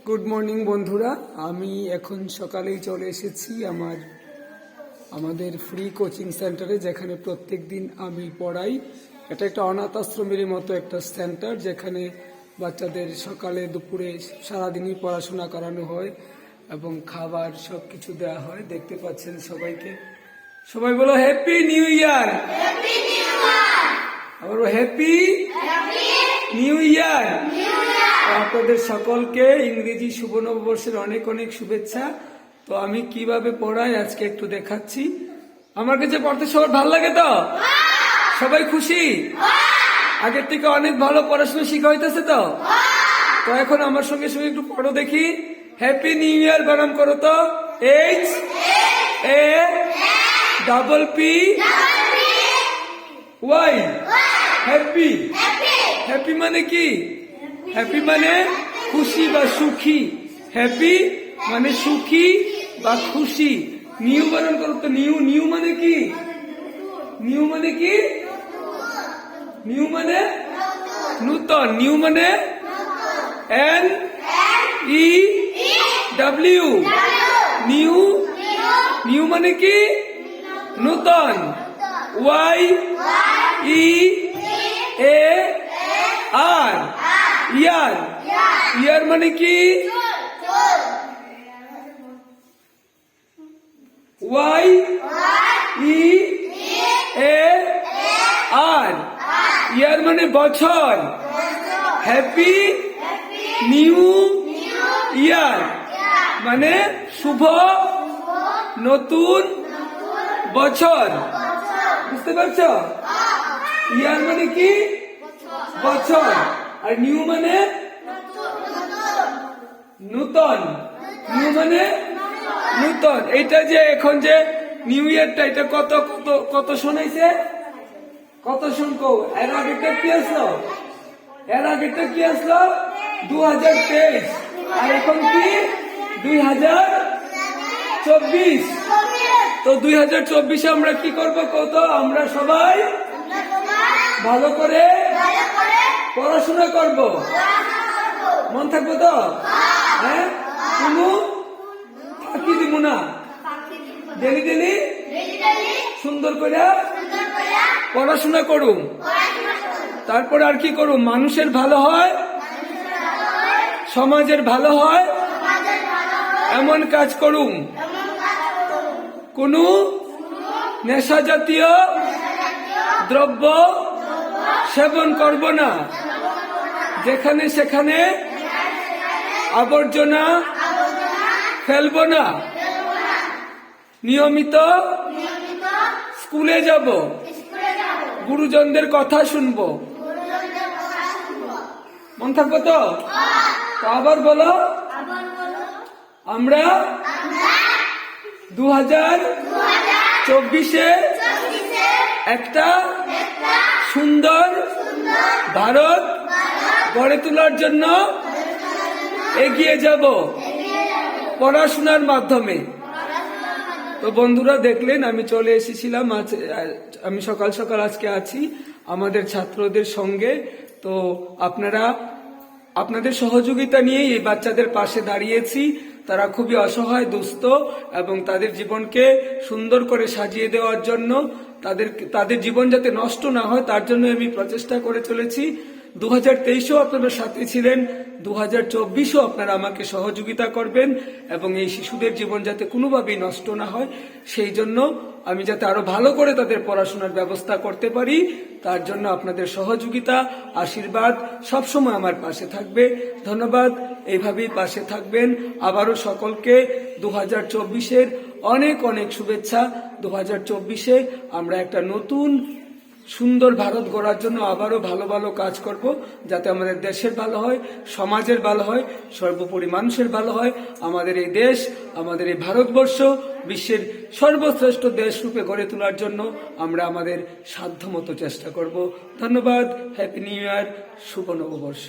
Good morning বন্ধুরা, আমি এখন সকালেই চলে এসেছি আমাদের ফ্রি কোচিং সেন্টারে, যেখানে প্রত্যেক দিন আমি পড়াই। এটা একটা অনাথ আশ্রমের মতো একটা সেন্টার, যেখানে বাচ্চাদের সকালে দুপুরে সারাদিনই পড়াশোনা করানো হয় এবং খাবার সব কিছু দেওয়া হয়। দেখতে পাচ্ছেন সবাইকে। সবাই বলো হ্যাপি নিউ ইয়ার। আবার হ্যাপি নিউ ইয়ার। আপনাদের সকলকে ইংরেজি শুভ নববর্ষের অনেক অনেক শুভেচ্ছা। তো আমি কিভাবে পড়াই আজকে একটু দেখাচ্ছি। আমার কাছে পড়তে সবার ভালো লাগে তো? সবাই খুশি? আগের থেকে অনেক ভালো পড়াশোনা শিখা হইতেছে তো? তো এখন আমার সঙ্গে সঙ্গে একটু পড়ো দেখি। হ্যাপি নিউ ইয়ার বানান করো তো। H A double P Y. Happy. Happy মানে কি? হ্যাপি মানে খুশি বা সুখী। হ্যাপি মানে সুখী বা খুশি। নিউ বানান করো তো। নিউ। নিউ মানে কি? নিউ মানে কি? নিউ মানে নূতন। নিউ মানে N E W. New. New মানে কি? নূতন। ওয়াই ই এ আর। ইয়ার। ইয়ার মানে কি? ওয়াই ই এ আর। ইয়ার মানে বছর। হ্যাপি নিউ ইয়ার মানে শুভ নতুন বছর। বুঝতে পারছো? ইয়ার মানে কি? বছর। আর নিউ মানে নূতন। নিউ মানে নূতন। এইটা যে এখন যে নিউ ইয়ারটা, এটা কত কত কত শোনাইছে? কত শুনকো? এর আগেটা কি আসলো? এর আগেটা কি আসলো? 2023। আর এখন কি 2024। তো 2024-এ আমরা কি করবো কত? আমরা সবাই ভালো করে পড়াশোনা করব। মন থাকবো তো? হ্যাঁ, কোনো ফাঁকি দিব না। ডেলি ডেলি সুন্দর করে পড়াশোনা করুন। তারপরে আর কি করুন? মানুষের ভালো হয়, সমাজের ভালো হয় এমন কাজ করুন। কোনো নেশা জাতীয় দ্রব্য সেবন করব না। যেখানে সেখানে আবর্জনা ফেলব না। নিয়মিত স্কুলে যাব। গুরুজনদের কথা শুনবো। মন থাকবো তো? আবার বলো। আমরা 2024-এ একটা সুন্দর ভারত গড়ে তোলার জন্য এগিয়ে যাব পড়াশোনার মাধ্যমে। তো বন্ধুরা, দেখলেন আমি চলে এসেছিলাম। আমি সকাল সকাল আজকে আছি আমাদের ছাত্রদের সঙ্গে। তো আপনাদের সহযোগিতা নিয়েই এই বাচ্চাদের পাশে দাঁড়িয়েছি। তারা খুবই অসহায়, দুস্থ, এবং তাদের জীবনকে সুন্দর করে সাজিয়ে দেওয়ার জন্য, তাদের জীবন যাতে নষ্ট না হয় তার জন্য আমি প্রচেষ্টা করে চলেছি। 2023-ও আপনারা সাথে ছিলেন, 2024-ও আপনারা আমাকে সহযোগিতা করবেন এবং এই শিশুদের জীবন যাতে কোনোভাবেই নষ্ট না হয় সেই জন্য আমি যাতে আরো ভালো করে তাদের পড়াশোনার ব্যবস্থা করতে পারি, তার জন্য আপনাদের সহযোগিতা, আশীর্বাদ সবসময় আমার পাশে থাকবে। ধন্যবাদ। এইভাবেই পাশে থাকবেন। আবারও সকলকে 2024-এর অনেক অনেক শুভেচ্ছা। 2024-এ আমরা একটা নতুন সুন্দর ভারত গড়ার জন্য আবারও ভালো ভালো কাজ করব, যাতে আমাদের দেশের ভালো হয়, সমাজের ভালো হয়, সর্বোপরি মানুষের ভালো হয়। আমাদের এই দেশ, আমাদের এই ভারতবর্ষ বিশ্বের সর্বশ্রেষ্ঠ দেশ রূপে গড়ে তোলার জন্য আমরা আমাদের সাধ্যমতো চেষ্টা করব। ধন্যবাদ। Happy new year. শুভ নববর্ষ।